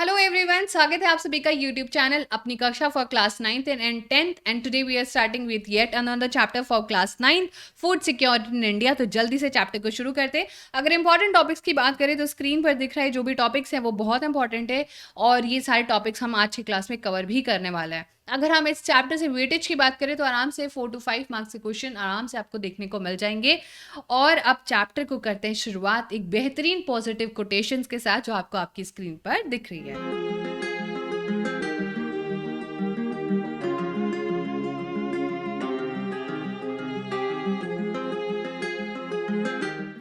Hello everyone, स्वागत है आप सभी का यूट्यूब चैनल अपनी कक्षा for class 9th and 10th and today we are starting with yet another chapter for class 9 food security in India. तो जल्दी से चैप्टर को शुरू करते हैं। अगर इंपॉर्टेंट टॉपिक्स की बात करें तो स्क्रीन पर दिख रहा है जो भी टॉपिक्स हैं वो बहुत इंपॉर्टेंट है और ये सारे टॉपिक्स हम आज की क्लास में कवर भी करने वाले हैं। अगर हम इस चैप्टर से वेटेज की बात करें तो आराम से 4 to 5 मार्क्स के क्वेश्चन आराम से आपको देखने को मिल जाएंगे। और अब चैप्टर को करते हैं शुरुआत एक बेहतरीन पॉजिटिव कोटेशंस के साथ जो आपको आपकी स्क्रीन पर दिख रही है।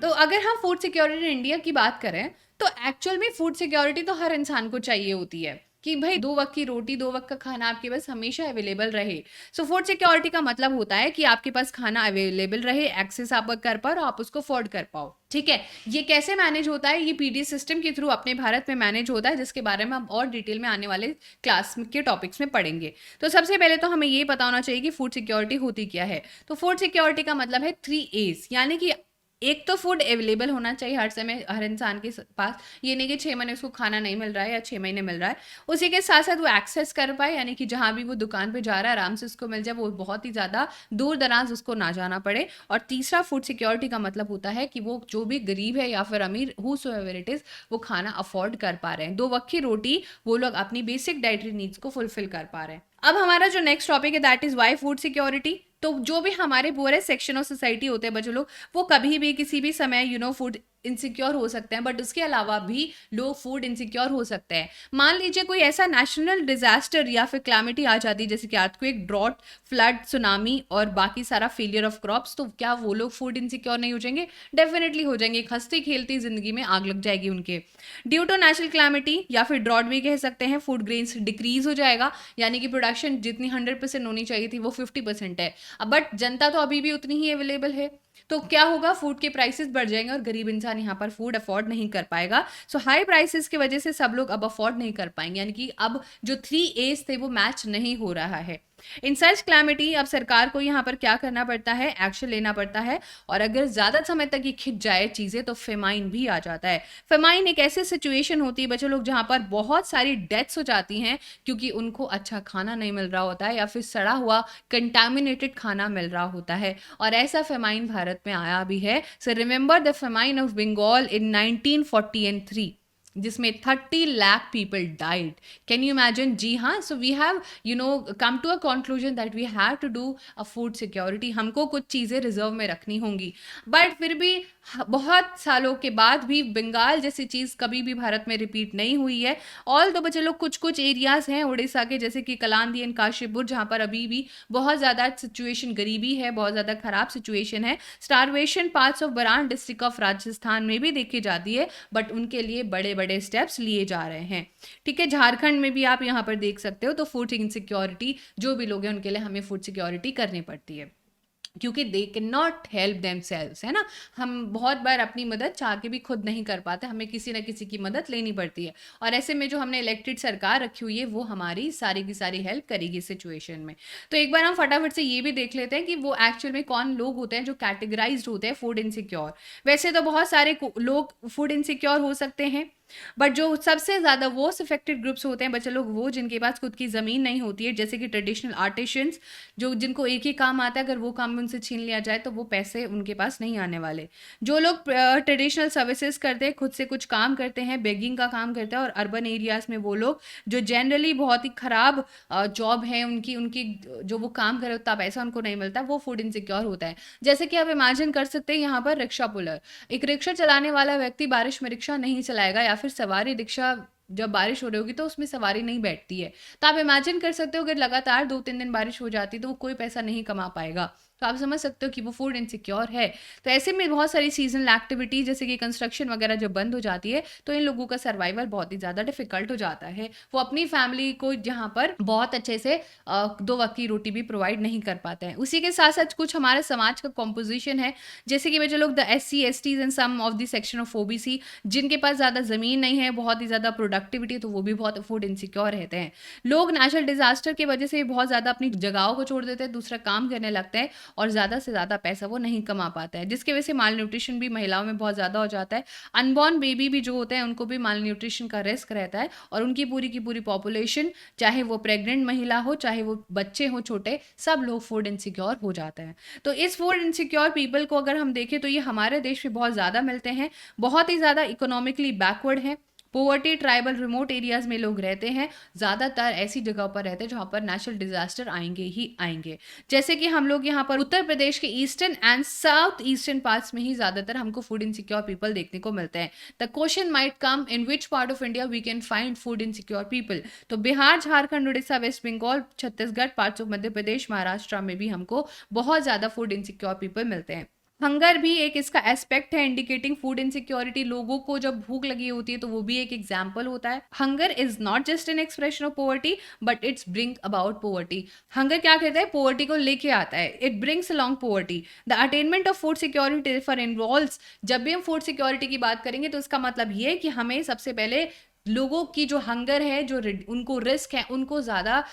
तो अगर हम फूड सिक्योरिटी इन इंडिया की बात करें तो एक्चुअल में फूड सिक्योरिटी तो हर इंसान को चाहिए होती है कि भाई 2 वक्त की रोटी 2 वक्त का खाना आपके पास हमेशा अवेलेबल रहे। सो फूड सिक्योरिटी का मतलब होता है कि आपके पास खाना अवेलेबल रहे, एक्सेस आप कर पाओ और आप उसको अफोर्ड कर पाओ। ठीक है, ये कैसे मैनेज होता है? ये पीडी सिस्टम के थ्रू अपने भारत में मैनेज होता है, जिसके बारे में हम और डिटेल में आने वाले क्लास के टॉपिक्स में पढ़ेंगे। तो सबसे पहले तो हमें ये पता होना चाहिए कि फूड सिक्योरिटी होती क्या है। तो फूड सिक्योरिटी का मतलब है 3 A's, यानी कि एक तो फूड अवेलेबल होना चाहिए हर समय हर इंसान के पास। ये नहीं कि 6 महीने उसको खाना नहीं मिल रहा है या 6 महीने मिल रहा है। उसी के साथ साथ वो एक्सेस कर पाए, यानी कि जहाँ भी वो दुकान पे जा रहा है आराम से उसको मिल जाए, वो बहुत ही ज़्यादा दूर दराज उसको ना जाना पड़े। और तीसरा फूड सिक्योरिटी का मतलब होता है कि वो जो भी गरीब है या फिर अमीर हूसोएवर इट इज़, वो खाना अफोर्ड कर पा रहे हैं। 2 वक्त की रोटी वो लोग अपनी बेसिक डाइटरी नीड्स को फुलफिल कर पा रहे हैं। अब हमारा जो नेक्स्ट टॉपिक है that is why food security. तो जो भी हमारे पूरे सेक्शन ऑफ सोसाइटी होते हैं बच्चों लोग, वो कभी भी किसी भी समय फूड इनसिक्योर हो सकते हैं, बट उसके अलावा भी लोग फूड इनसिक्योर हो सकते हैं। मान लीजिए कोई ऐसा नेशनल डिजास्टर या फिर क्लैमिटी आ जाती है जैसे कि अर्थक्वेक, ड्रॉट, फ्लड, सुनामी और बाकी सारा फेलियर ऑफ क्रॉप्स, तो क्या वो लोग फूड इनसिक्योर नहीं हो जाएंगे? डेफिनेटली हो जाएंगे। एक हंसती खेलती जिंदगी में आग लग जाएगी उनके। ड्यू टू नेशनल क्लैमिटी या फिर ड्रॉट भी कह सकते हैं, फूड ग्रेन्स डिक्रीज हो जाएगा, यानी कि प्रोडक्शन जितनी 100% होनी चाहिए थी वो 50% है। बट जनता तो अभी भी उतनी ही अवेलेबल है, तो क्या होगा? फूड के प्राइसेस बढ़ जाएंगे और गरीब इंसान यहाँ पर फूड अफोर्ड नहीं कर पाएगा। सो हाई प्राइसेस की वजह से सब लोग अब अफोर्ड नहीं कर पाएंगे, यानी कि अब जो 3 A's थे वो मैच नहीं हो रहा है। इन सच क्लैमिटी अब सरकार को यहाँ पर क्या करना पड़ता है? एक्शन लेना पड़ता है। और अगर ज्यादा समय तक ये खिंच जाए चीजें तो फेमाइन भी आ जाता है। फेमाइन एक ऐसी सिचुएशन होती है बच्चों लोग जहाँ पर बहुत सारी डेथ्स हो जाती हैं क्योंकि उनको अच्छा खाना नहीं मिल रहा होता है या फिर सड़ा हुआ कंटामिनेटेड खाना मिल रहा होता है। और ऐसा फेमाइन भारत में आया भी है। So remember the famine of Bengal in 1943 जिसमें 30 lakh people died. Can you imagine? जी हाँ। So we have come to a conclusion that we have to do a food security. हमको कुछ चीज़ें रिजर्व में रखनी होंगी, बट फिर भी बहुत सालों के बाद भी बंगाल जैसी चीज़ कभी भी भारत में रिपीट नहीं हुई है। ऑल दो बच्चे लोग कुछ कुछ एरियाज हैं उड़ीसा के जैसे कि कलांदी एंड काशीपुर, जहाँ पर अभी भी बहुत ज़्यादा सिचुएशन गरीबी है, बहुत ज़्यादा खराब सिचुएशन है। Starvation parts of Baran district of Rajasthan में भी देखी जाती है, बट उनके लिए बड़े बड़े स्टेप्स लिए जा रहे हैं। ठीक है, झारखंड में भी आप यहाँ पर देख सकते हो। तो फूड इनसिक्योरिटी जो भी लोग हैं उनके लिए हमें फूड सिक्योरिटी करनी पड़ती है क्योंकि they can not help them selves, है ना। हम बहुत बार अपनी मदद चाह के भी खुद नहीं कर पाते, हमें किसी ना किसी की मदद लेनी पड़ती है। और ऐसे में जो हमने इलेक्टेड सरकार रखी हुई है वो हमारी सारी की सारी हेल्प करेगी सिचुएशन में। तो एक बार हम फटाफट से ये भी देख लेते हैं कि वो एक्चुअल में कौन लोग होते हैं जो कैटेगराइज्ड होते हैं फूड इनसिक्योर। वैसे तो बहुत सारे लोग फूड इनसिक्योर हो सकते हैं, बट जो सबसे ज़्यादा वो अफेक्टेड ग्रुप्स होते हैं बच्चे लोग, वो जिनके पास खुद की ज़मीन नहीं होती है, जैसे कि ट्रेडिशनल आर्टिशंस, जो जिनको एक ही काम आता है, अगर वो काम उनसे छीन लिया जाए तो वो पैसे उनके पास नहीं आने वाले। जो लोग ट्रेडिशनल सर्विसेज करते हैं, खुद से कुछ काम करते हैं, बेगिंग का काम करते हैं, और अर्बन एरियाज़ में वो लोग जो जनरली बहुत ही ख़राब जॉब है उनकी उनकी जो वो काम करे उतना पैसा उनको नहीं मिलता, वो फूड इनसिक्योर होता है। जैसे कि आप इमेजिन कर सकते हैं यहाँ पर रिक्शा पुलर, एक रिक्शा चलाने वाला व्यक्ति बारिश में रिक्शा नहीं चलाएगा, या फिर सवारी रिक्शा जब बारिश हो रही होगी तो उसमें सवारी नहीं बैठती है। तो आप इमेजिन कर सकते हो अगर लगातार 2-3 दिन बारिश हो जाती तो वो कोई पैसा नहीं कमा पाएगा। तो आप समझ सकते हो कि वो फूड इनसिक्योर है। तो ऐसे में बहुत सारी सीजनल एक्टिविटीज जैसे कि कंस्ट्रक्शन वगैरह जब बंद हो जाती है तो इन लोगों का सर्वाइवल बहुत ही ज़्यादा डिफिकल्ट हो जाता है। वो अपनी फैमिली को जहाँ पर बहुत अच्छे से 2 वक्त की रोटी भी प्रोवाइड नहीं कर पाते हैं। उसी के साथ साथ कुछ हमारे समाज का कॉम्पोजिशन है, जैसे कि बच्चे लोग the SC STs and some of the section of OBC, जिनके पास ज़्यादा ज़मीन नहीं है, बहुत ही ज़्यादा प्रोडक्टिविटी, तो वो भी बहुत फूड इनसिक्योर रहते हैं। लोग नेचुरल डिजास्टर की वजह से बहुत ज़्यादा अपनी जगहों को छोड़ देते हैं, दूसरा काम करने लगते हैं और ज़्यादा से ज़्यादा पैसा वो नहीं कमा पाता है, जिसकी वजह से माल न्यूट्रिशन भी महिलाओं में बहुत ज़्यादा हो जाता है। अनबॉर्न बेबी भी जो होते हैं उनको भी माल न्यूट्रिशन का रिस्क रहता है, और उनकी पूरी की पूरी पॉपुलेशन, चाहे वो प्रेग्नेंट महिला हो, चाहे वो बच्चे हो छोटे, सब लोग फूड इनसिक्योर हो जाते हैं। तो इस फूड इनसिक्योर पीपल को अगर हम देखें तो ये हमारे देश में बहुत ज़्यादा मिलते हैं, बहुत ही ज़्यादा इकोनॉमिकली बैकवर्ड हैं। पोवर्टी, ट्राइबल, रिमोट एरियाज में लोग रहते हैं, ज़्यादातर ऐसी जगह पर रहते हैं जहाँ पर नेचुरल डिजास्टर आएंगे ही आएंगे। जैसे कि हम लोग यहाँ पर उत्तर प्रदेश के eastern and south eastern parts में ही ज़्यादातर हमको फूड इनसिक्योर पीपल देखने को मिलते हैं। The question might come, in which part of India we can find food insecure people. तो Bihar, Jharkhand, Orissa, West Bengal, Chhattisgarh, parts of Madhya Pradesh, Maharashtra में भी हमको बहुत ज़्यादा फूड इनसिक्योर पीपल मिलते हैं। हंगर भी एक इसका एस्पेक्ट है इंडिकेटिंग फूड इनसिक्योरिटी। लोगों को जब भूख लगी होती है तो वो भी एक एग्जाम्पल होता है। Hunger is not just an expression of poverty but it's bring about poverty. Hunger क्या कहता है? पोवर्टी को लेके आता है, it brings along poverty. The attainment of food security for involves, जब भी हम फूड सिक्योरिटी की बात करेंगे तो इसका मतलब ये है कि हमें सबसे पहले लोगों की जो हंगर है, जो उनको रिस्क है, उनको ज़्यादा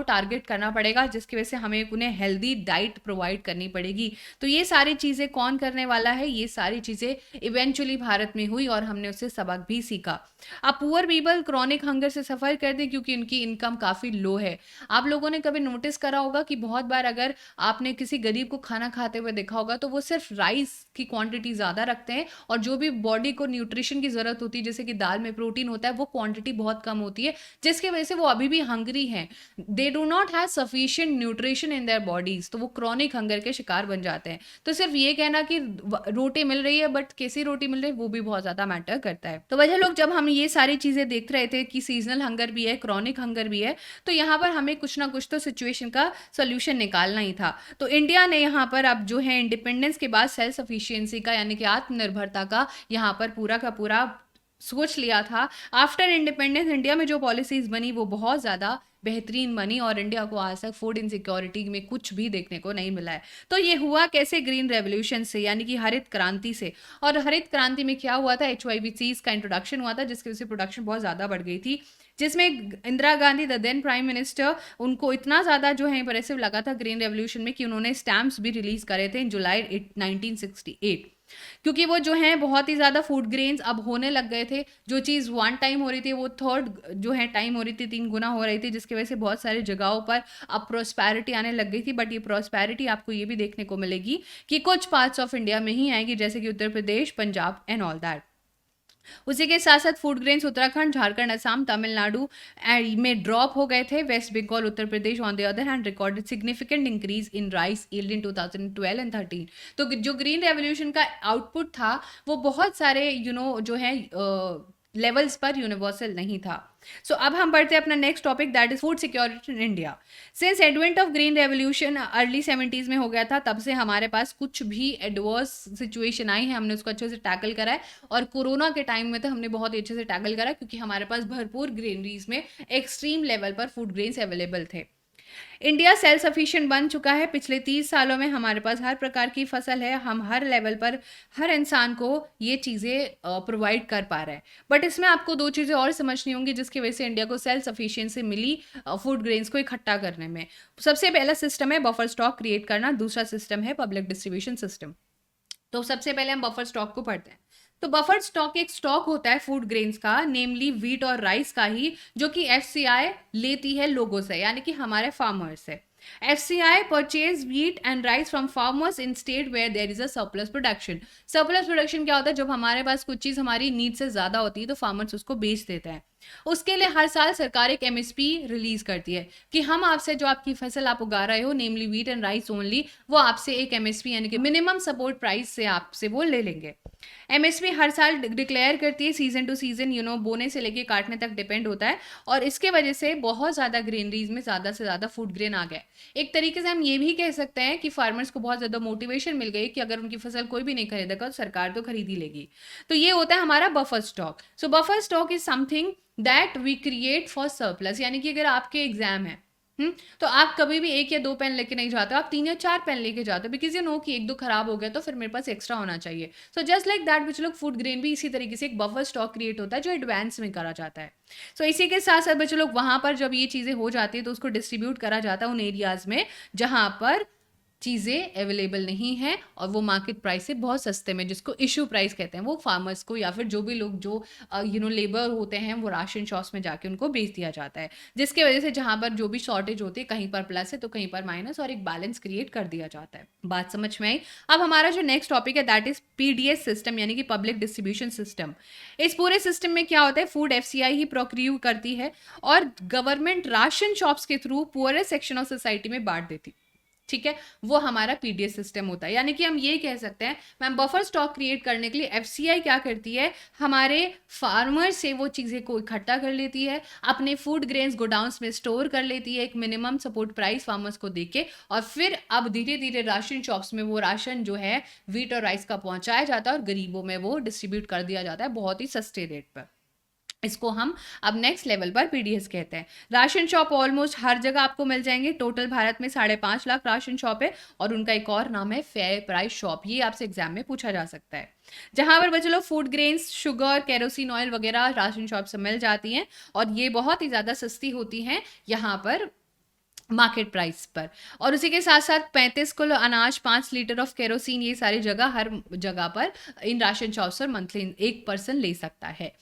टारगेट करना पड़ेगा, जिसकी वजह से हमें उन्हें हेल्दी डाइट प्रोवाइड करनी पड़ेगी। तो ये सारी चीज़ें कौन करने वाला है? ये सारी चीज़ें इवेंचुअली भारत में हुई और हमने उससे सबक भी सीखा। अब पुअर पीपल क्रॉनिक हंगर से सफ़र करते हैं क्योंकि उनकी इनकम काफ़ी लो है। आप लोगों ने कभी नोटिस करा होगा कि बहुत बार अगर आपने किसी गरीब को खाना खाते हुए देखा होगा तो वो सिर्फ राइस की क्वांटिटी ज़्यादा रखते हैं, और जो भी बॉडी को न्यूट्रिशन की ज़रूरत होती है, जैसे कि दाल में प्रोटीन होता है, वो क्वांटिटी बहुत कम होती है, जिसकी वजह से वो अभी भी हंग्री हैं। They do not have sufficient nutrition in their bodies, तो वो क्रॉनिक हंगर के शिकार बन जाते हैं। तो सिर्फ ये कहना कि रोटी मिल रही है बट कैसी रोटी मिल रही है वो भी बहुत ज्यादा मैटर करता है। तो वजह लोग जब हम ये सारी चीजें देख रहे थे कि सीजनल हंगर भी है, क्रॉनिक हंगर भी है, तो यहाँ पर हमें कुछ ना कुछ तो सिचुएशन का सोल्यूशन निकालना ही था। तो इंडिया ने यहाँ पर अब जो है इंडिपेंडेंस के बाद सेल्फ सफिशियंसी का यानी कि आत्मनिर्भरता का यहाँ पर पूरा का पूरा सोच लिया था। आफ्टर इंडिपेंडेंस इंडिया में जो पॉलिसीज बनी वो बहुत ज़्यादा बेहतरीन बनी, और इंडिया को आज तक फूड इनसिक्योरिटी में कुछ भी देखने को नहीं मिला है। तो ये हुआ कैसे? ग्रीन रेवोल्यूशन से, यानी कि हरित क्रांति से। और हरित क्रांति में क्या हुआ था? HYVCs का इंट्रोडक्शन हुआ था, जिसकी वजह से प्रोडक्शन बहुत ज़्यादा बढ़ गई थी, जिसमें Indira Gandhi the then prime minister, उनको इतना ज़्यादा जो है इंप्रेसिव लगा था ग्रीन रेवोल्यूशन में कि उन्होंने स्टैम्प्स भी रिलीज करे थे इन जुलाई 1968, क्योंकि वो जो है बहुत ही ज़्यादा फूड ग्रेन्स अब होने लग गए थे। जो चीज़ वन टाइम हो रही थी वो थर्ड जो है टाइम हो रही थी, 3 गुना हो रही थी, जिसकी वजह से बहुत सारी जगहों पर अब प्रॉस्पेरिटी आने लग गई थी। बट ये प्रॉस्पेरिटी आपको ये भी देखने को मिलेगी कि कुछ पार्ट्स ऑफ इंडिया में ही आएगी, जैसे कि Uttar Pradesh, Punjab and all that. उसी के साथ साथ फूड ग्रेन्स उत्तराखंड, झारखंड, असम, तमिलनाडु में ड्रॉप हो गए थे। West Bengal, Uttar Pradesh on the other hand recorded significant increase in rice yield in 2012 and 13। तो जो ग्रीन रेवोल्यूशन का आउटपुट था वो बहुत सारे जो है लेवल्स पर यूनिवर्सल नहीं था। सो अब हम बढ़ते हैं अपना next topic, that is food security in India. Since advent of green revolution early 70s में हो गया था, तब से हमारे पास कुछ भी एडवर्स सिचुएशन आई है, हमने उसको अच्छे से टैकल करा है। और कोरोना के टाइम में तो हमने बहुत ही अच्छे से टैकल करा, क्योंकि हमारे पास भरपूर ग्रेनरीज में एक्सट्रीम लेवल पर फूड ग्रेन्स अवेलेबल थे। इंडिया सेल्फ सफिशिएंट बन चुका है। पिछले 30 सालों में हमारे पास हर प्रकार की फसल है, हम हर लेवल पर हर इंसान को ये चीज़ें प्रोवाइड कर पा रहे हैं। बट इसमें आपको 2 चीज़ें और समझनी होंगी जिसकी वजह से इंडिया को सेल्फ सफिशिएंसी मिली फूड ग्रेन्स को इकट्ठा करने में। सबसे पहला सिस्टम है बफर स्टॉक क्रिएट करना, दूसरा सिस्टम है पब्लिक डिस्ट्रीब्यूशन सिस्टम। तो सबसे पहले हम बफर स्टॉक को पढ़ते हैं। तो बफर स्टॉक एक स्टॉक होता है फूड ग्रेन्स का, नेमली व्हीट और राइस का ही, जो कि FCI लेती है लोगों से, यानी कि हमारे फार्मर्स से। FCI purchase wheat and rice from farmers in state where there is a surplus production. Surplus production क्या होता है? जब हमारे पास कुछ चीज़ हमारी नीड से ज़्यादा होती है तो फार्मर्स उसको बेच देते हैं। उसके लिए हर साल सरकार एक MSP रिलीज करती है कि हम आपसे जो आपकी फसल आप उगा रहे हो, नेमली व्हीट एंड राइस ओनली, वो आपसे एक MSP यानी कि मिनिमम सपोर्ट प्राइस से आपसे वो ले लेंगे। MSP हर साल डिक्लेयर करती है, सीजन टू सीजन बोने से लेके काटने तक डिपेंड होता है। और इसके वजह से बहुत ज़्यादा ग्रेनरीज में ज़्यादा से ज़्यादा फूड ग्रेन आ गया। एक तरीके से हम ये भी कह सकते हैं कि फार्मर्स को बहुत ज़्यादा मोटिवेशन मिल गई कि अगर उनकी फसल कोई भी नहीं खरीदेगा तो सरकार तो खरीद ही लेगी। तो ये होता है हमारा buffer stock. So buffer stock is something that we create for surplus, यानी कि अगर आपके एग्जाम है तो आप कभी भी 1 या 2 पेन लेके नहीं जाते हो, आप 3 या 4 पेन लेके जाते हो, बिकॉज यू नो कि 1-2 खराब हो गया तो फिर मेरे पास एक्स्ट्रा होना चाहिए। So just like that which लोग फूड ग्रेन भी इसी तरीके से एक बफर स्टॉक क्रिएट होता है जो एडवांस में करा जाता है। सो इसी के साथ साथ बच्चे लोग वहाँ पर जब ये चीज़ें हो जाती है तो उसको डिस्ट्रीब्यूट करा जाता है उन एरियाज में जहाँ पर चीज़ें अवेलेबल नहीं हैं और वो मार्केट प्राइस से बहुत सस्ते में, जिसको इशू प्राइस कहते हैं, वो फार्मर्स को या फिर जो भी लोग जो लेबर होते हैं वो राशन शॉप्स में जाके उनको बेच दिया जाता है, जिसकी वजह से जहाँ पर जो भी शॉर्टेज होती है कहीं पर प्लस है तो कहीं पर माइनस, और एक बैलेंस क्रिएट कर दिया जाता है। बात समझ में आई? अब हमारा जो नेक्स्ट टॉपिक है दैट इज पीडीएस सिस्टम, यानी कि पब्लिक डिस्ट्रीब्यूशन सिस्टम। इस पूरे सिस्टम में क्या होता है, फूड एफसीआई ही प्रोक्यूर करती है और गवर्नमेंट राशन शॉप्स के through poorest section of society में बांट देती, ठीक है, वो हमारा पीडीएस सिस्टम होता है। यानी कि हम ये कह सकते हैं मैम, बफर स्टॉक क्रिएट करने के लिए एफसीआई क्या करती है, हमारे फार्मर से वो चीज़ें को इकट्ठा कर लेती है, अपने फूड ग्रेन्स गोडाउंस में स्टोर कर लेती है एक मिनिमम सपोर्ट प्राइस फार्मर्स को देके, और फिर अब धीरे धीरे राशन शॉप्स में वो राशन जो है व्हीट और राइस का पहुंचाया जाता है और गरीबों में वो डिस्ट्रीब्यूट कर दिया जाता है बहुत ही सस्ते रेट पर। इसको हम अब नेक्स्ट लेवल पर पीडीएस कहते हैं। राशन शॉप ऑलमोस्ट हर जगह आपको मिल जाएंगे। टोटल भारत में 5.5 लाख राशन शॉप है और उनका एक और नाम है फेयर प्राइस शॉप। ये आपसे एग्जाम में पूछा जा सकता है। जहां पर बच्चे लोग food grains, sugar, kerosene oil वगैरह राशन शॉप से मिल जाती हैं और ये बहुत ही ज़्यादा सस्ती होती हैं यहाँ पर मार्केट प्राइस पर। और उसी के साथ साथ 35 किलो अनाज, 5 लीटर ऑफ केरोसिन, ये सारी जगह हर जगह पर इन राशन शॉप्स पर मंथली एक पर्सन ले सकता है।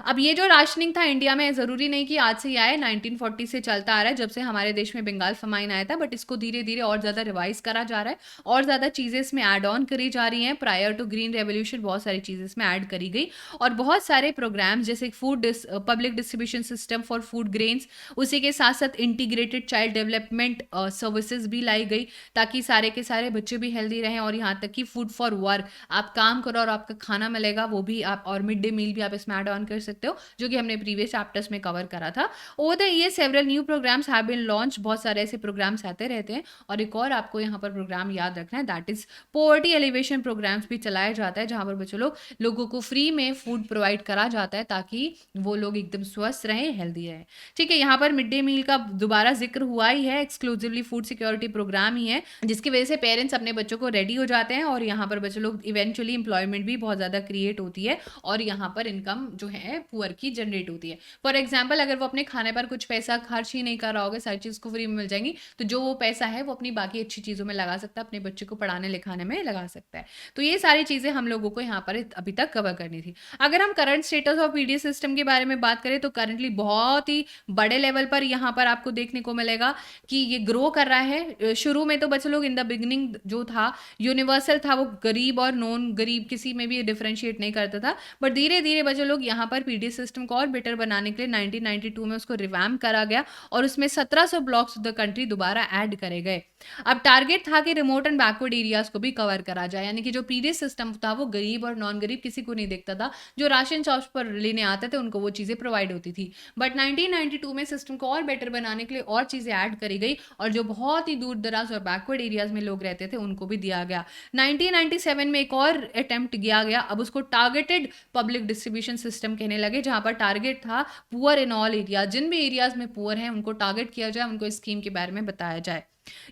अब ये जो राशनिंग था इंडिया में, ज़रूरी नहीं कि आज से ही आए, 1940 से चलता आ रहा है जब से हमारे देश में बंगाल फमाइन आया था, बट इसको धीरे धीरे और ज़्यादा रिवाइज करा जा रहा है और ज़्यादा चीज़ें इसमें ऐड ऑन करी जा रही हैं। प्रायर टू ग्रीन रेवोल्यूशन बहुत सारी चीज़ें इसमें ऐड करी गई और बहुत सारे प्रोग्राम्स जैसे public distribution system for food grains, उसी के साथ साथ इंटीग्रेटेड चाइल्ड डेवलपमेंट सर्विसेज भी लाई गई ताकि सारे के सारे बच्चे भी हेल्दी रहें, और यहाँ तक कि फूड फॉर वर्क, आप काम करो और आपका खाना मिलेगा वो भी आप, और मिड डे मील भी आप इसमें ऐड ऑन कर सकते हो, जो कि हमने प्रीवियस चैप्टर्स में कवर करा था। Over the year several new programmes have been launch, बहुत सारे ऐसे प्रोग्राम्स आते रहते हैं। और एक और आपको यहाँ पर प्रोग्राम याद रखना है, that is poverty alleviation programmes भी चलाया जाता है, जहाँ पर बच्चों लोगों को फ्री में फूड प्रोवाइड करा जाता है ताकि वो लोग एकदम स्वस्थ रहें, हेल्दी रहें। ठीक है, यहाँ पर मिड डे मील का दोबारा जिक्र हुआ ही है, एक्सक्लूसिवली फूड सिक्योरिटी प्रोग्राम ही है, जिसकी वजह से पेरेंट्स अपने बच्चों को रेडी हो जाते हैं और यहाँ पर बच्चों लोग इवेंचुअली एम्प्लॉयमेंट भी बहुत ज़्यादा क्रिएट होती है और यहाँ पर इनकम जो है पुअर की जनरेट होती है। फॉर एग्जाम्पल, अगर वो अपने खाने पर कुछ पैसा खर्च ही नहीं कर रहा होगा, सारी चीज़ को फ्री में मिल जाएंगी, तो जो वो पैसा है वो अपनी बाकी अच्छी चीज़ों में लगा सकता है, अपने बच्चे को पढ़ाने लिखाने में लगा सकता है। तो ये सारी चीज़ें हम लोगों को यहाँ पर अभी तक कवर करनी थी। अगर हम current status of PDS system के बारे में बात करें तो करंटली बहुत ही बड़े लेवल पर यहाँ पर आपको देखने को मिलेगा कि ये ग्रो कर रहा है। शुरू में तो बच्चे लोग इन द बिगनिंग जो था यूनिवर्सल था, वो गरीब और नॉन गरीब किसी में भी डिफरेंशिएट नहीं करता था, बट धीरे धीरे बच्चे लोग यहाँ पर पीडीएस सिस्टम को और बेटर बनाने के लिए 1992 में उसको रिवैम्प करा गया और उसमें 1700 ब्लॉक्स ऑफ द कंट्री दोबारा ऐड करे गए। अब टारगेट था कि रिमोट एंड बैकवर्ड एरियाज को भी कवर करा जाए, यानी कि जो पीडीएस सिस्टम था वो गरीब और नॉन गरीब किसी को नहीं देखता था, जो राशन शॉप्स पर लेने आते थे उनको वो चीज़ें प्रोवाइड होती थी। बट 1992 में सिस्टम को और बेटर बनाने के लिए और चीज़ें ऐड करी गई और जो बहुत ही दूर दराज और बैकवर्ड एरियाज में लोग रहते थे उनको भी दिया गया। 1997 में एक और अटेम्प्ट किया गया, अब उसको टारगेटेड पब्लिक डिस्ट्रीब्यूशन सिस्टम कहने लगे, जहां पर टारगेट था पुअर इन ऑल एरिया, जिन भी एरियाज में पुअर हैं उनको टारगेट किया जाए, उनको इस स्कीम के बारे में बताया जाए।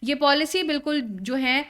ये पॉलिसी बिल्कुल जो है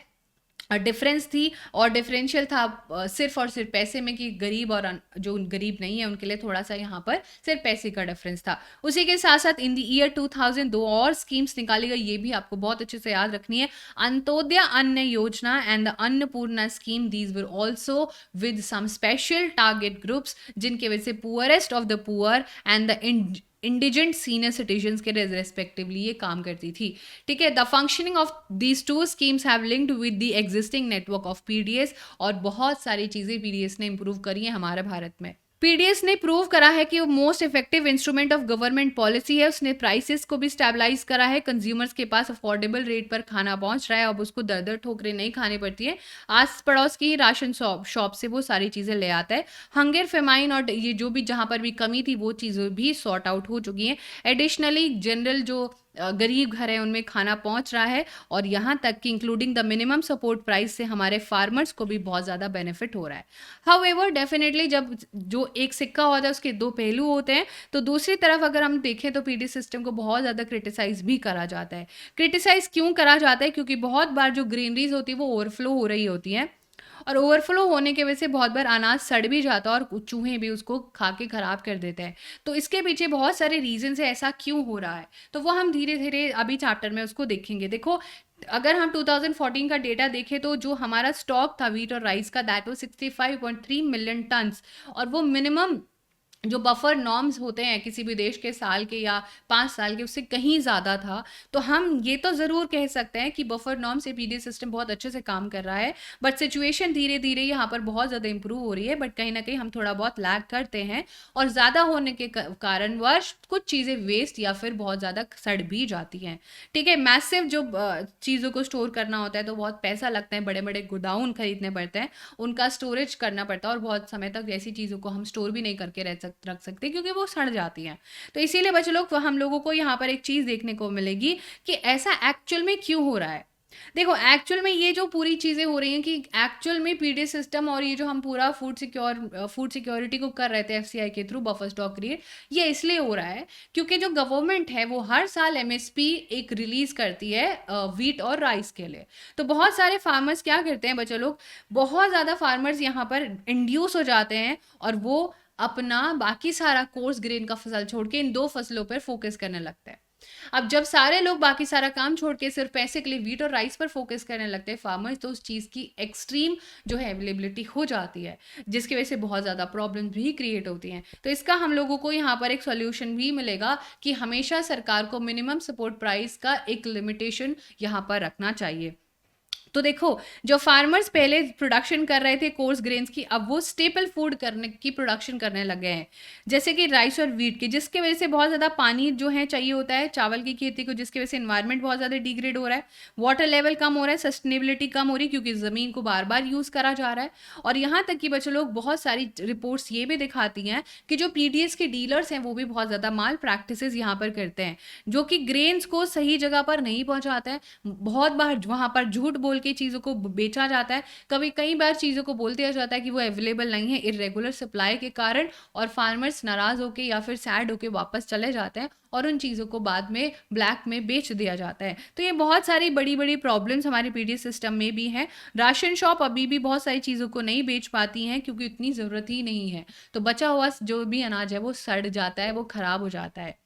डिफरेंस थी और डिफरेंशियल था सिर्फ और सिर्फ पैसे में, कि गरीब और जो गरीब नहीं है उनके लिए थोड़ा सा यहाँ पर सिर्फ पैसे का डिफरेंस था। उसी के साथ साथ इन द ईयर 2000 दो और स्कीम्स निकाली गई, ये भी आपको बहुत अच्छे से याद रखनी है। Antyodaya Anna Yojana and the Annapurna scheme, these were also with some special target groups, जिनके वजह से poorest of the poor and the indigent senior citizens के रेस्पेक्टिवली ये काम करती थी। ठीक है, the functioning of these two schemes have linked with the existing network of PDS, और बहुत सारी चीज़ें पीडीएस ने इंप्रूव करी हैं हमारे भारत में। पीडीएस ने प्रूव करा है कि वो most effective instrument of government policy है। उसने प्राइसेस को भी स्टेबलाइज करा है, कंज्यूमर्स के पास अफोर्डेबल रेट पर खाना पहुंच रहा है, अब उसको दर दर ठोकरें नहीं खानी पड़ती है, आस पड़ोस की राशन शॉप से वो सारी चीज़ें ले आता है। हंगर, फेमाइन और ये जो भी जहाँ पर भी कमी थी वो चीज़ें भी सॉर्ट आउट हो चुकी हैं। एडिशनली जनरल जो गरीब घर है उनमें खाना पहुंच रहा है, और यहाँ तक कि including the minimum support price से हमारे फार्मर्स को भी बहुत ज़्यादा बेनिफिट हो रहा है। हाउएवर डेफिनेटली जब जो एक सिक्का होता है उसके दो पहलू होते हैं, तो दूसरी तरफ अगर हम देखें तो पीडी सिस्टम को बहुत ज़्यादा क्रिटिसाइज भी करा जाता है। क्रिटिसाइज क्यों करा जाता है? क्योंकि बहुत बार जो ग्रीनरीज होती है वो ओवरफ्लो हो रही होती हैं, और ओवरफ्लो होने की वजह से बहुत बार अनाज सड़ भी जाता है और चूहे भी उसको खा के खराब कर देते हैं। तो इसके पीछे बहुत सारे रीजन है ऐसा क्यों हो रहा है, तो वो हम धीरे धीरे अभी चैप्टर में उसको देखेंगे। देखो, अगर हम 2014 का डेटा देखें तो जो हमारा स्टॉक था व्हीट और राइस का, दैट वाज 65.3 मिलियन टन्स, और वो मिनिमम जो बफर नॉर्म्स होते हैं किसी भी देश के साल के या 5 साल के, उससे कहीं ज़्यादा था। तो हम ये तो ज़रूर कह सकते हैं कि बफर नॉर्म से पीडीएस सिस्टम बहुत अच्छे से काम कर रहा है, बट सिचुएशन धीरे धीरे यहाँ पर बहुत ज़्यादा इंप्रूव हो रही है, बट कहीं ना कहीं हम थोड़ा बहुत लैग करते हैं, और ज़्यादा होने के कारणवश कुछ चीज़ें वेस्ट या फिर बहुत ज़्यादा सड़ भी जाती हैं। ठीक है, मैसिव जो चीज़ों को स्टोर करना होता है तो बहुत पैसा लगता है, बड़े बड़े गोदाउन खरीदने पड़ते हैं, उनका स्टोरेज करना पड़ता है, और बहुत समय तक ऐसी चीज़ों को हम स्टोर भी नहीं करके रख सकते क्योंकि वो सड़ जाती हैं। तो इसीलिए बच्चे लोग, हम लोगों को यहाँ पर एक चीज़ देखने को मिलेगी कि ऐसा एक्चुअल में क्यों हो रहा है। देखो, एक्चुअल में ये जो पूरी चीज़ें हो रही हैं कि एक्चुअल में पीडीएस सिस्टम और ये जो हम पूरा फूड सिक्योरिटी को कर रहे थे एफसीआई के थ्रू, बफर स्टॉक क्रिएट, ये इसलिए हो रहा है क्योंकि जो गवर्नमेंट है वो हर साल एमएसपी एक रिलीज करती है व्हीट और राइस के लिए। तो बहुत सारे फार्मर्स क्या करते हैं बच्चे लोग, बहुत ज़्यादा फार्मर्स यहाँ पर इंड्यूस हो जाते हैं, और वो अपना बाकी सारा कोर्स ग्रेन का फसल छोड़ के इन 2 फसलों पर फोकस करने लगता है। अब जब सारे लोग बाकी सारा काम छोड़ के सिर्फ पैसे के लिए व्हीट और राइस पर फोकस करने लगते हैं फार्मर्स, तो उस चीज़ की एक्सट्रीम जो है अवेलेबिलिटी हो जाती है, जिसकी वजह से बहुत ज़्यादा प्रॉब्लम्स भी क्रिएट होती हैं। तो इसका हम लोगों को यहाँ पर एक सॉल्यूशन भी मिलेगा कि हमेशा सरकार को मिनिमम सपोर्ट प्राइस का एक लिमिटेशन यहाँ पर रखना चाहिए। तो देखो, जो फार्मर्स पहले प्रोडक्शन कर रहे थे कोर्स ग्रेन्स की, अब वो स्टेपल फूड करने की प्रोडक्शन करने लगे हैं, जैसे कि राइस और व्हीट की, जिसके वजह से बहुत ज़्यादा पानी जो है चाहिए होता है चावल की खेती को, जिसकी वजह से इन्वायरमेंट बहुत ज़्यादा डिग्रेड हो रहा है, वाटर लेवल कम हो रहा है, सस्टेनेबिलिटी कम हो रही है क्योंकि ज़मीन को बार बार यूज़ करा जा रहा है। और यहाँ तक कि बच्चे लोग, बहुत सारी रिपोर्ट्स ये भी दिखाती हैं कि जो पीडीएस के डीलर्स हैं वो भी बहुत ज़्यादा माल प्रैक्टिसेस यहाँ पर करते हैं, जो कि ग्रेन्स को सही जगह पर नहीं पहुँचाते हैं। बहुत बार वहाँ पर झूठ बोल के चीज़ों को बेचा जाता है, कई बार चीज़ों को बोल दिया जाता है कि वो अवेलेबल नहीं है इरेगुलर सप्लाई के कारण, और फार्मर्स नाराज़ होकर या फिर सैड होकर वापस चले जाते हैं, और उन चीज़ों को बाद में ब्लैक में बेच दिया जाता है। तो ये बहुत सारी बड़ी बड़ी प्रॉब्लम्स हमारे पीडीएस सिस्टम में भी हैं। राशन शॉप अभी भी बहुत सारी चीज़ों को नहीं बेच पाती हैं क्योंकि इतनी ज़रूरत ही नहीं है, तो बचा हुआ जो भी अनाज है वो सड़ जाता है, वो खराब हो जाता है।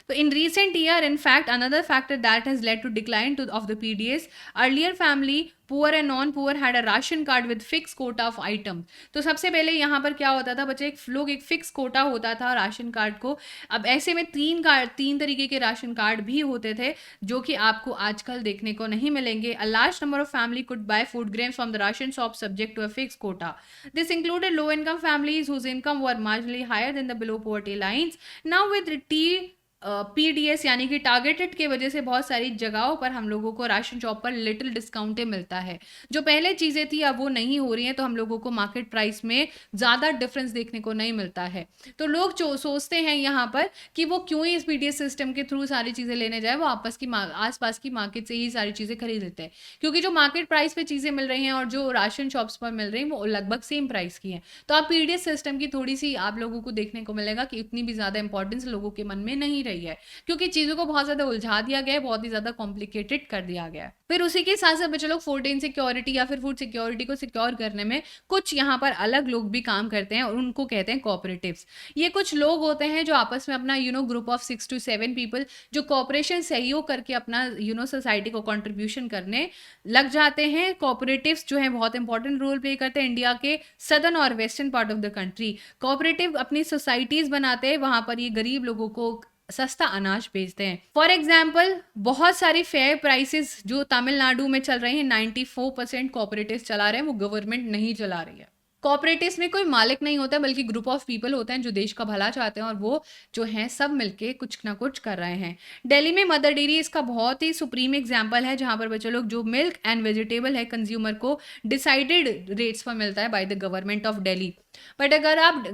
So in recent year, in fact, another factor that has led to decline of the PDS, earlier family, poor and non-poor had a ration card with fixed quota of items. तो सबसे पहले यहाँ पर क्या होता था बच्चे, एक फिक्स कोटा होता था राशन कार्ड को। अब ऐसे में 3 तरीके के राशन कार्ड भी होते थे जो कि आपको आजकल देखने को नहीं मिलेंगे। A large number of family could buy food grains from the ration shop subject to a fixed quota. This included low-income families whose income were marginally higher than the below poverty lines. Now with the PDS यानी कि targeted के वजह से बहुत सारी जगहों पर हम लोगों को राशन शॉप पर लिटिल डिस्काउंटे मिलता है। जो पहले चीज़ें थी अब वो नहीं हो रही हैं, तो हम लोगों को मार्केट प्राइस में ज़्यादा डिफरेंस देखने को नहीं मिलता है। तो लोग जो सोचते हैं यहाँ पर कि वो क्यों ही इस पीडीएस सिस्टम के थ्रू सारी चीज़ें लेने जाए, वो आसपास की मार्केट से ही सारी चीज़ें खरीद लेते हैं, क्योंकि जो मार्केट प्राइस पे चीज़ें मिल रही हैं और जो राशन शॉप्स पर मिल रही हैं वो लगभग सेम प्राइस की हैं। तो आप पीडीएस सिस्टम की थोड़ी सी आप लोगों को देखने को मिलेगा कि इतनी भी ज़्यादा इंपॉर्टेंस लोगों के मन में नहीं रही है, क्योंकि चीज़ों को बहुत ज़्यादा उलझा दिया गया है, बहुत ही ज़्यादा कॉम्प्लिकेटेड कर दिया गया है। फिर उसी के साथ साथ बच्चे लोग फूड इनसिक्योरिटी या फिर फूड सिक्योरिटी को सिक्योर करने में कुछ यहाँ पर अलग लोग भी काम करते हैं, और उनको कहते हैं कोऑपरेटिव्स। ये कुछ लोग होते हैं जो आपस में अपना ग्रुप ऑफ 6 to 7 पीपल जो कॉपरेशन सहयोग करके अपना सोसाइटी को कंट्रीब्यूशन करने लग जाते हैं। कोऑपरेटिव्स जो है बहुत इंपॉर्टेंट रोल प्ले करते हैं इंडिया के सदर्न और western part of the country. Cooperative अपनी सोसाइटीज बनाते हैं, वहां पर ये गरीब लोगों को सस्ता अनाज बेचते हैं। फॉर एग्जाम्पल, बहुत सारी फेयर प्राइसेस जो तमिलनाडु में चल रही हैं, 94% कोऑपरेटिव्स चला रहे हैं, वो गवर्नमेंट नहीं चला रही है। कोऑपरेटिव्स में कोई मालिक नहीं होता, बल्कि ग्रुप ऑफ पीपल होते हैं जो देश का भला चाहते हैं, और वो जो हैं सब मिलके कुछ ना कुछ कर रहे हैं। दिल्ली में मदर डेयरी इसका बहुत ही सुप्रीम एग्जांपल है, जहां पर बच्चे लोग जो मिल्क एंड वेजिटेबल है कंज्यूमर को डिसाइडेड रेट्स पर मिलता है by the government of Delhi. But अगर आप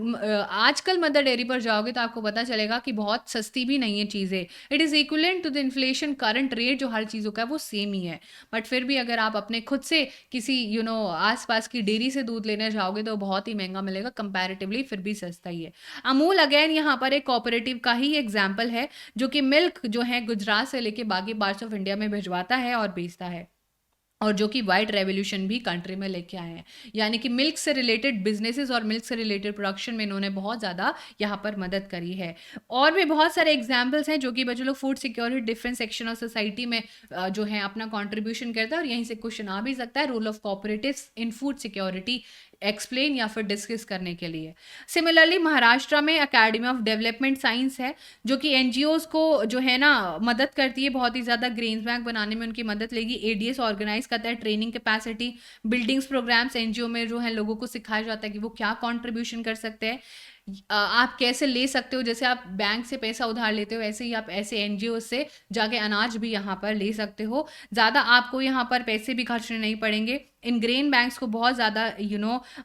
आजकल मदर डेयरी पर जाओगे तो आपको पता चलेगा कि बहुत सस्ती भी नहीं है चीज़ें। It is equivalent to the inflation current rate, जो हर चीज़ों का है वो सेम ही है। बट फिर भी अगर आप अपने खुद से किसी आसपास की डेयरी से दूध लेने जाओगे तो बहुत ही महंगा मिलेगा, कंपैरेटिवली फिर भी सस्ता ही है। अमूल अगेन यहाँ पर एक कोऑपरेटिव का ही एग्जाम्पल है, जो कि मिल्क जो है गुजरात से लेके बाकी पार्ट्स ऑफ इंडिया में भिजवाता है और बेचता है। और जो कि वाइट रेवोल्यूशन भी कंट्री में लेके आए हैं, यानी कि मिल्क से रिलेटेड बिजनेसेस और मिल्क से रिलेटेड प्रोडक्शन में इन्होंने बहुत ज़्यादा यहाँ पर मदद करी है। और भी बहुत सारे एग्जाम्पल्स हैं जो कि बच्चे लोग food security different section of society में जो है अपना कंट्रीब्यूशन करता है, और यहीं से क्वेश्चन आ भी सकता है role of cooperatives in food security explain या फिर डिस्कस करने के लिए। सिमिलरली महाराष्ट्र में अकेडमी ऑफ डेवलपमेंट साइंस है, जो कि एनजीओज को जो है ना मदद करती है बहुत ही ज़्यादा ग्रेन्स बैंक बनाने में उनकी मदद लेगी। एडीएस ऑर्गेनाइज करता है training capacity buildings programmes NGO में, जो है लोगों को सिखाया जाता है कि वो क्या कंट्रीब्यूशन कर सकते हैं, आप कैसे ले सकते हो, जैसे आप बैंक से पैसा उधार लेते हो ऐसे ही आप ऐसे एनजीओ से जाके अनाज भी यहाँ पर ले सकते हो। ज़्यादा आपको यहाँ पर पैसे भी खर्चने नहीं पड़ेंगे। इन ग्रेन बैंक्स को बहुत ज़्यादा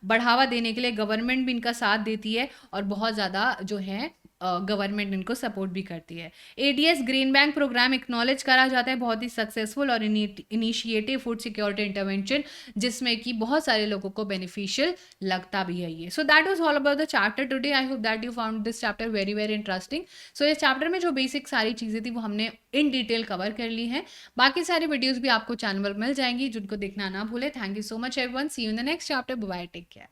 बढ़ावा देने के लिए गवर्नमेंट भी इनका साथ देती है, और बहुत ज़्यादा जो है गवर्नमेंट इनको सपोर्ट भी करती है। ADS green bank programme acknowledge करा जाता है बहुत ही सक्सेसफुल और इनिशिएटिव फूड सिक्योरिटी इंटरवेंशन, जिसमें कि बहुत सारे लोगों को बेनिफिशियल लगता भी है ये। So that was all about the chapter today. I hope that you found this chapter very very interesting. So इस चैप्टर में जो बेसिक सारी चीज़ें थी वो हमने इन डिटेल कवर कर ली हैं। बाकी सारी वीडियोज़ भी आपको चैनल पर मिल जाएंगी, जिनको देखना ना भूले। Thank you so much everyone, see you in the next chapter, bye, take care.